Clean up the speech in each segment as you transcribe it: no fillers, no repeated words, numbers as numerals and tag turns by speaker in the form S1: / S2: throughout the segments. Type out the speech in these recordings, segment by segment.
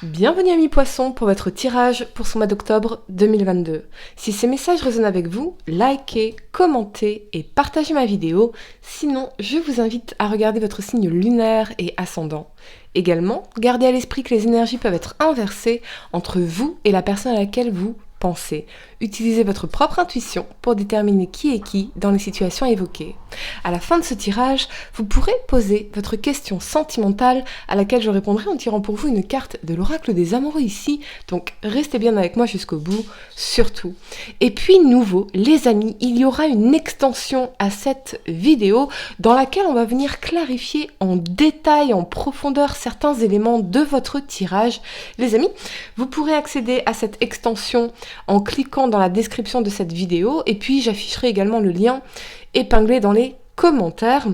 S1: Bienvenue amis poissons pour votre tirage pour ce mois d'octobre 2022. Si ces messages résonnent avec vous, likez, commentez et partagez ma vidéo. Sinon, je vous invite à regarder votre signe lunaire et ascendant. Également, gardez à l'esprit que les énergies peuvent être inversées entre vous et la personne à laquelle vous pensez. Utilisez votre propre intuition pour déterminer qui est qui dans les situations évoquées. À la fin de ce tirage, vous pourrez poser votre question sentimentale à laquelle je répondrai en tirant pour vous une carte de l'oracle des amoureux ici. Donc restez bien avec moi jusqu'au bout, surtout. Et puis nouveau, les amis, il y aura une extension à cette vidéo dans laquelle on va venir clarifier en détail, en profondeur certains éléments de votre tirage. Les amis, vous pourrez accéder à cette extension en cliquant dans la description de cette vidéo et puis j'afficherai également le lien épinglé dans les commentaires.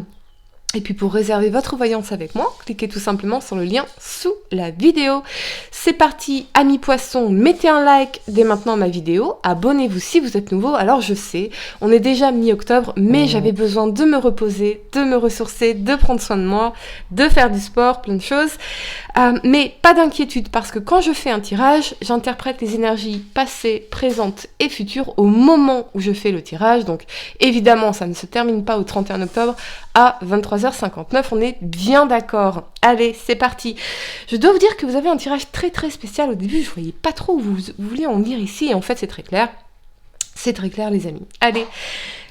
S1: Et puis pour réserver votre voyance avec moi, cliquez tout simplement sur le lien sous la vidéo. C'est parti, amis poissons, mettez un like dès maintenant à ma vidéo, abonnez-vous si vous êtes nouveau. Alors je sais, on est déjà mi-octobre, mais j'avais besoin de me reposer, de me ressourcer, de prendre soin de moi, de faire du sport, plein de choses. Mais pas d'inquiétude, parce que quand je fais un tirage, j'interprète les énergies passées, présentes et futures au moment où je fais le tirage. Donc évidemment, ça ne se termine pas au 31 octobre à 23h59, on est bien d'accord. Allez, c'est parti. Je dois vous dire que vous avez un tirage très très spécial. Au début, je ne voyais pas trop où vous vouliez en venir ici, et en fait c'est très clair. C'est très clair les amis. Allez,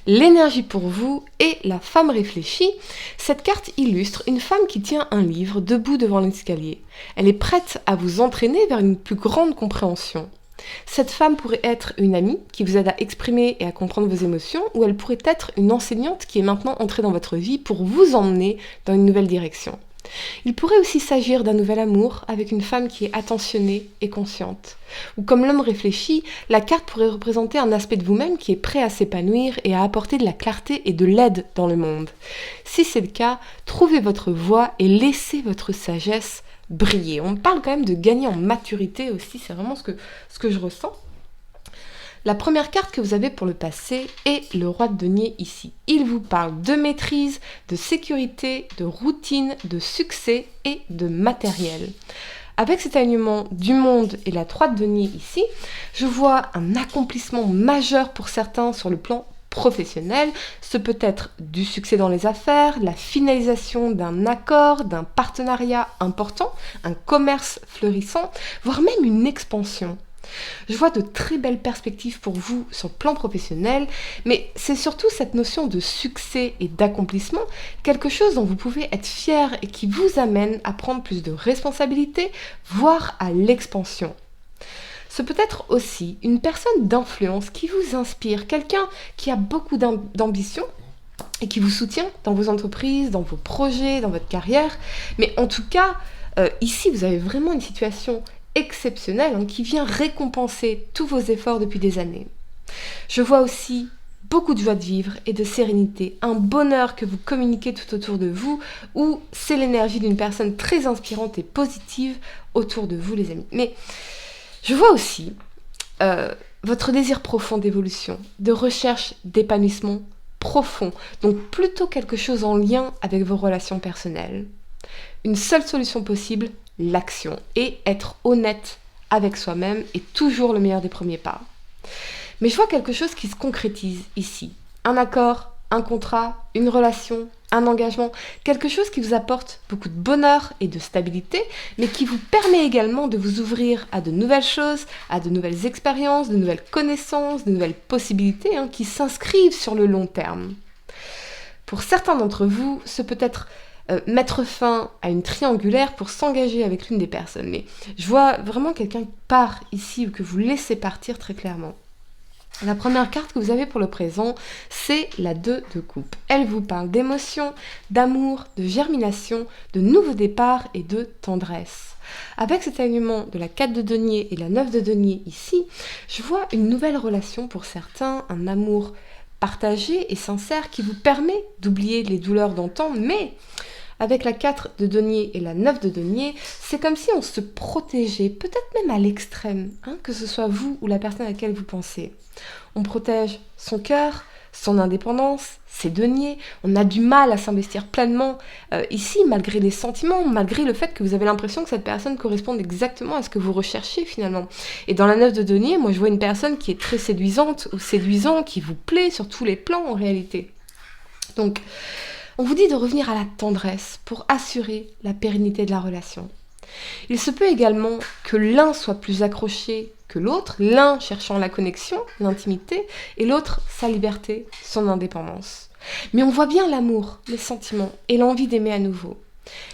S1: l'énergie pour vous et la femme réfléchie. Cette carte illustre une femme qui tient un livre debout devant l'escalier. Elle est prête à vous entraîner vers une plus grande compréhension. Cette femme pourrait être une amie qui vous aide à exprimer et à comprendre vos émotions, ou elle pourrait être une enseignante qui est maintenant entrée dans votre vie pour vous emmener dans une nouvelle direction. Il pourrait aussi s'agir d'un nouvel amour avec une femme qui est attentionnée et consciente. Ou comme l'homme réfléchi, la carte pourrait représenter un aspect de vous-même qui est prêt à s'épanouir et à apporter de la clarté et de l'aide dans le monde. Si c'est le cas, trouvez votre voie et laissez votre sagesse briller. On parle quand même de gagner en maturité aussi, c'est vraiment ce que je ressens. La première carte que vous avez pour le passé est le roi de denier ici. Il vous parle de maîtrise, de sécurité, de routine, de succès et de matériel. Avec cet alignement du monde et la 3 de denier ici, je vois un accomplissement majeur pour certains sur le plan professionnel. Ce peut être du succès dans les affaires, la finalisation d'un accord, d'un partenariat important, un commerce fleurissant, voire même une expansion. Je vois de très belles perspectives pour vous sur le plan professionnel, mais c'est surtout cette notion de succès et d'accomplissement, quelque chose dont vous pouvez être fier et qui vous amène à prendre plus de responsabilités, voire à l'expansion. Ce peut être aussi une personne d'influence qui vous inspire, quelqu'un qui a beaucoup d'ambition et qui vous soutient dans vos entreprises, dans vos projets, dans votre carrière. Mais en tout cas, ici, vous avez vraiment une situation exceptionnelle qui vient récompenser tous vos efforts depuis des années. Je vois aussi beaucoup de joie de vivre et de sérénité, un bonheur que vous communiquez tout autour de vous, ou c'est l'énergie d'une personne très inspirante et positive autour de vous, les amis. Mais je vois aussi votre désir profond d'évolution, de recherche d'épanouissement profond, donc plutôt quelque chose en lien avec vos relations personnelles. Une seule solution possible, l'action, et être honnête avec soi-même est toujours le meilleur des premiers pas. Mais je vois quelque chose qui se concrétise ici. Un accord, un contrat, une relation, un engagement, quelque chose qui vous apporte beaucoup de bonheur et de stabilité, mais qui vous permet également de vous ouvrir à de nouvelles choses, à de nouvelles expériences, de nouvelles connaissances, de nouvelles possibilités qui s'inscrivent sur le long terme. Pour certains d'entre vous, ce peut être mettre fin à une triangulaire pour s'engager avec l'une des personnes. Mais je vois vraiment quelqu'un qui part ici ou que vous laissez partir très clairement. La première carte que vous avez pour le présent, c'est la 2 de coupe. Elle vous parle d'émotion, d'amour, de germination, de nouveaux départs et de tendresse. Avec cet alignement de la 4 de denier et la 9 de denier ici, je vois une nouvelle relation pour certains, un amour partagé et sincère qui vous permet d'oublier les douleurs d'antan, mais avec la 4 de denier et la 9 de denier, c'est comme si on se protégeait, peut-être même à l'extrême, que ce soit vous ou la personne à laquelle vous pensez. On protège son cœur, son indépendance, ses deniers. On a du mal à s'investir pleinement ici, malgré les sentiments, malgré le fait que vous avez l'impression que cette personne corresponde exactement à ce que vous recherchez finalement. Et dans la 9 de denier, moi je vois une personne qui est très séduisante ou séduisant, qui vous plaît sur tous les plans en réalité. Donc, on vous dit de revenir à la tendresse pour assurer la pérennité de la relation. Il se peut également que l'un soit plus accroché que l'autre, l'un cherchant la connexion, l'intimité, et l'autre sa liberté, son indépendance. Mais on voit bien l'amour, les sentiments et l'envie d'aimer à nouveau.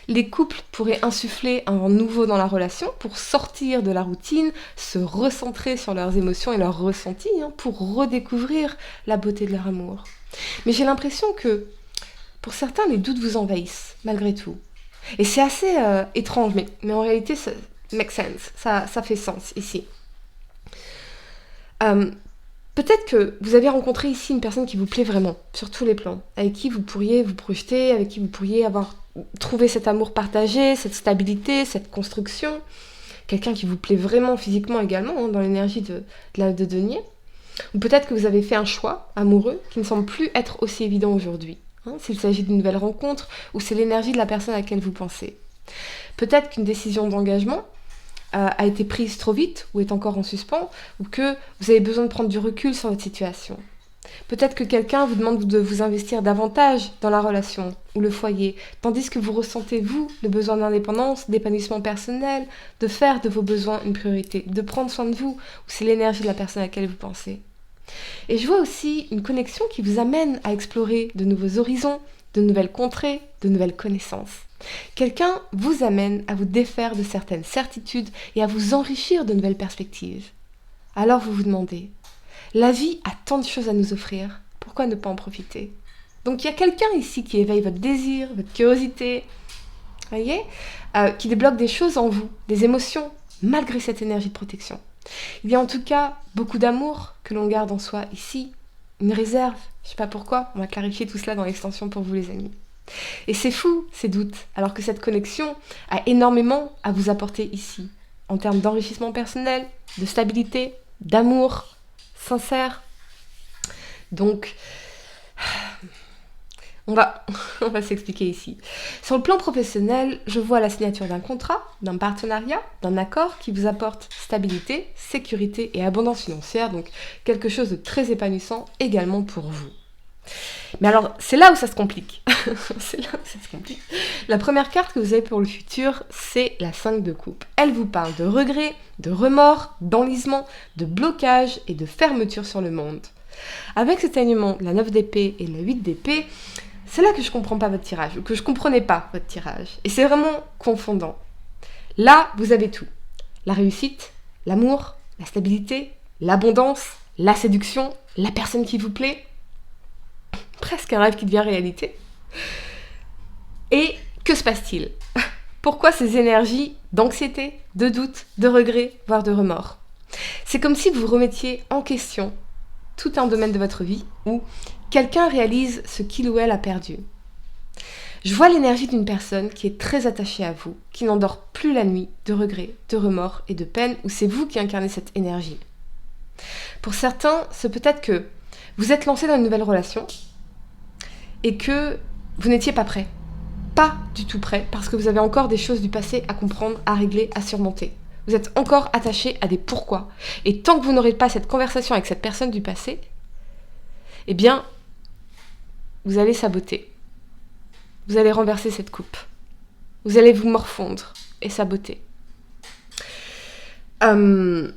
S1: Les couples pourraient insuffler un vent nouveau dans la relation pour sortir de la routine, se recentrer sur leurs émotions et leurs ressentis, pour redécouvrir la beauté de leur amour. Mais j'ai l'impression que, pour certains, les doutes vous envahissent, malgré tout. Et c'est assez étrange, mais en réalité, ça make sense, ça fait sens ici. Peut-être que vous avez rencontré ici une personne qui vous plaît vraiment, sur tous les plans, avec qui vous pourriez vous projeter, avec qui vous pourriez avoir trouvé cet amour partagé, cette stabilité, cette construction. Quelqu'un qui vous plaît vraiment physiquement également, dans l'énergie de denier. Ou peut-être que vous avez fait un choix amoureux qui ne semble plus être aussi évident aujourd'hui. S'il s'agit d'une nouvelle rencontre ou c'est l'énergie de la personne à laquelle vous pensez. Peut-être qu'une décision d'engagement a été prise trop vite ou est encore en suspens ou que vous avez besoin de prendre du recul sur votre situation. Peut-être que quelqu'un vous demande de vous investir davantage dans la relation ou le foyer, tandis que vous ressentez, vous, le besoin d'indépendance, d'épanouissement personnel, de faire de vos besoins une priorité, de prendre soin de vous, ou c'est l'énergie de la personne à laquelle vous pensez. Et je vois aussi une connexion qui vous amène à explorer de nouveaux horizons, de nouvelles contrées, de nouvelles connaissances. Quelqu'un vous amène à vous défaire de certaines certitudes et à vous enrichir de nouvelles perspectives. Alors vous vous demandez, la vie a tant de choses à nous offrir, pourquoi ne pas en profiter? Donc il y a quelqu'un ici qui éveille votre désir, votre curiosité, voyez, qui débloque des choses en vous, des émotions, malgré cette énergie de protection. Il y a en tout cas beaucoup d'amour que l'on garde en soi ici, une réserve, je ne sais pas pourquoi, on va clarifier tout cela dans l'extension pour vous les amis. Et c'est fou, ces doutes, alors que cette connexion a énormément à vous apporter ici, en termes d'enrichissement personnel, de stabilité, d'amour sincère. Donc, on va s'expliquer ici. Sur le plan professionnel, je vois la signature d'un contrat, d'un partenariat, d'un accord qui vous apporte stabilité, sécurité et abondance financière, donc quelque chose de très épanouissant également pour vous. Mais alors, c'est là où ça se complique. La première carte que vous avez pour le futur, c'est la 5 de coupe. Elle vous parle de regrets, de remords, d'enlisement, de blocage et de fermeture sur le monde. Avec cet alignement, la 9 d'épée et la 8 d'épée, c'est là que je comprends pas votre tirage, ou que je comprenais pas votre tirage. Et c'est vraiment confondant. Là, vous avez tout. La réussite, l'amour, la stabilité, l'abondance, la séduction, la personne qui vous plaît. Presque un rêve qui devient réalité. Et que se passe-t-il? Pourquoi ces énergies d'anxiété, de doute, de regret, voire de remords? C'est comme si vous remettiez en question tout un domaine de votre vie où quelqu'un réalise ce qu'il ou elle a perdu. Je vois l'énergie d'une personne qui est très attachée à vous, qui n'endort plus la nuit de regrets, de remords et de peine, où c'est vous qui incarnez cette énergie. Pour certains, c'est peut-être que vous êtes lancé dans une nouvelle relation et que vous n'étiez pas prêt. Pas du tout prêt, parce que vous avez encore des choses du passé à comprendre, à régler, à surmonter. Vous êtes encore attaché à des pourquoi. Et tant que vous n'aurez pas cette conversation avec cette personne du passé, eh bien, vous allez saboter. Vous allez renverser cette coupe. Vous allez vous morfondre et saboter. Ouais.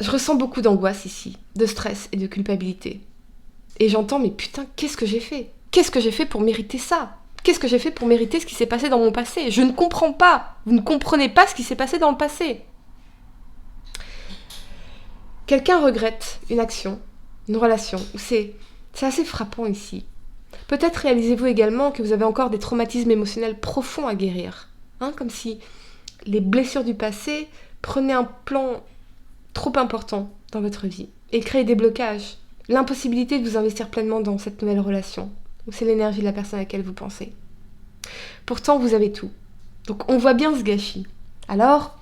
S1: Je ressens beaucoup d'angoisse ici, de stress et de culpabilité. Et j'entends, mais putain, qu'est-ce que j'ai fait? Qu'est-ce que j'ai fait pour mériter ça? Qu'est-ce que j'ai fait pour mériter ce qui s'est passé dans mon passé? Je ne comprends pas. Vous ne comprenez pas ce qui s'est passé dans le passé. Quelqu'un regrette une action, une relation. C'est assez frappant ici. Peut-être réalisez-vous également que vous avez encore des traumatismes émotionnels profonds à guérir. Comme si les blessures du passé prenaient un plan trop important dans votre vie et créaient des blocages. L'impossibilité de vous investir pleinement dans cette nouvelle relation. Ou c'est l'énergie de la personne à laquelle vous pensez. Pourtant, vous avez tout. Donc, on voit bien ce gâchis. Alors,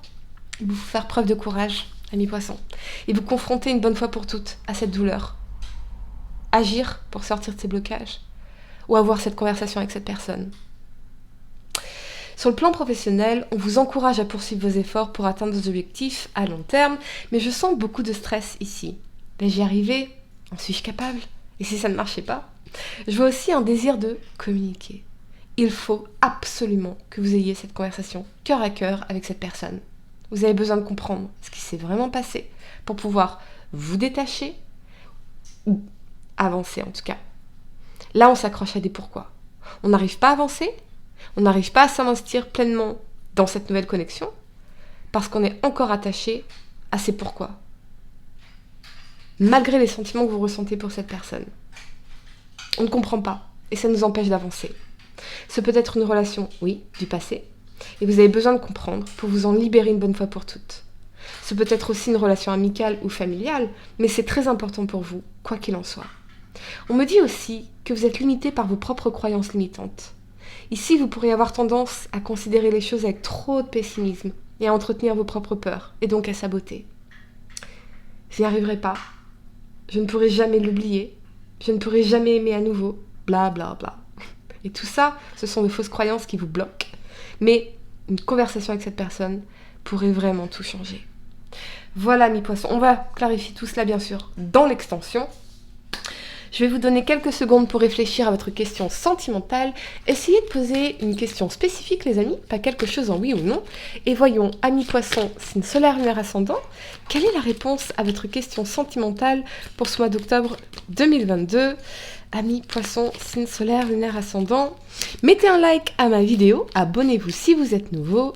S1: il vous faut faire preuve de courage, amis poissons, et vous confronter une bonne fois pour toutes à cette douleur, agir pour sortir de ces blocages ou avoir cette conversation avec cette personne. Sur le plan professionnel, on vous encourage à poursuivre vos efforts pour atteindre vos objectifs à long terme, mais je sens beaucoup de stress ici. Vais-je y arriver? En suis-je capable? Et si ça ne marchait pas? Je vois aussi un désir de communiquer. Il faut absolument que vous ayez cette conversation cœur à cœur avec cette personne. Vous avez besoin de comprendre ce qui s'est vraiment passé pour pouvoir vous détacher ou avancer en tout cas. Là, on s'accroche à des pourquoi. On n'arrive pas à avancer, on n'arrive pas à s'investir pleinement dans cette nouvelle connexion parce qu'on est encore attaché à ces pourquoi. Malgré les sentiments que vous ressentez pour cette personne. On ne comprend pas et ça nous empêche d'avancer. Ce peut être une relation, oui, du passé, et vous avez besoin de comprendre pour vous en libérer une bonne fois pour toutes. Ce peut être aussi une relation amicale ou familiale, mais c'est très important pour vous, quoi qu'il en soit. On me dit aussi que vous êtes limité par vos propres croyances limitantes. Ici, vous pourriez avoir tendance à considérer les choses avec trop de pessimisme et à entretenir vos propres peurs, et donc à saboter. Je n'y arriverai pas. Je ne pourrai jamais l'oublier. Je ne pourrai jamais aimer à nouveau. Bla bla bla. Et tout ça, ce sont de fausses croyances qui vous bloquent. Mais une conversation avec cette personne pourrait vraiment tout changer. Voilà mes poissons. On va clarifier tout cela bien sûr dans l'extension. Je vais vous donner quelques secondes pour réfléchir à votre question sentimentale. Essayez de poser une question spécifique, les amis, pas quelque chose en oui ou non. Et voyons, amis poissons, signe solaire, lunaire, ascendant, quelle est la réponse à votre question sentimentale pour ce mois d'octobre 2022 ? Amis poissons, signe solaire, lunaire, ascendant, mettez un like à ma vidéo, abonnez-vous si vous êtes nouveau.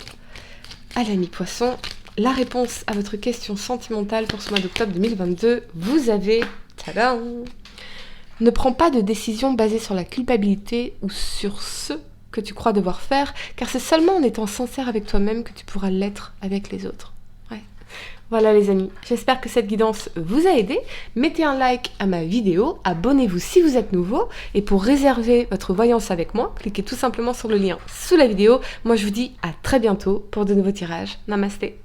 S1: Allez, amis poissons, la réponse à votre question sentimentale pour ce mois d'octobre 2022, vous avez... Tadam ! Ne prends pas de décision basée sur la culpabilité ou sur ce que tu crois devoir faire, car c'est seulement en étant sincère avec toi-même que tu pourras l'être avec les autres. Ouais. Voilà les amis, j'espère que cette guidance vous a aidé. Mettez un like à ma vidéo, abonnez-vous si vous êtes nouveau, et pour réserver votre voyance avec moi, cliquez tout simplement sur le lien sous la vidéo. Moi je vous dis à très bientôt pour de nouveaux tirages. Namasté.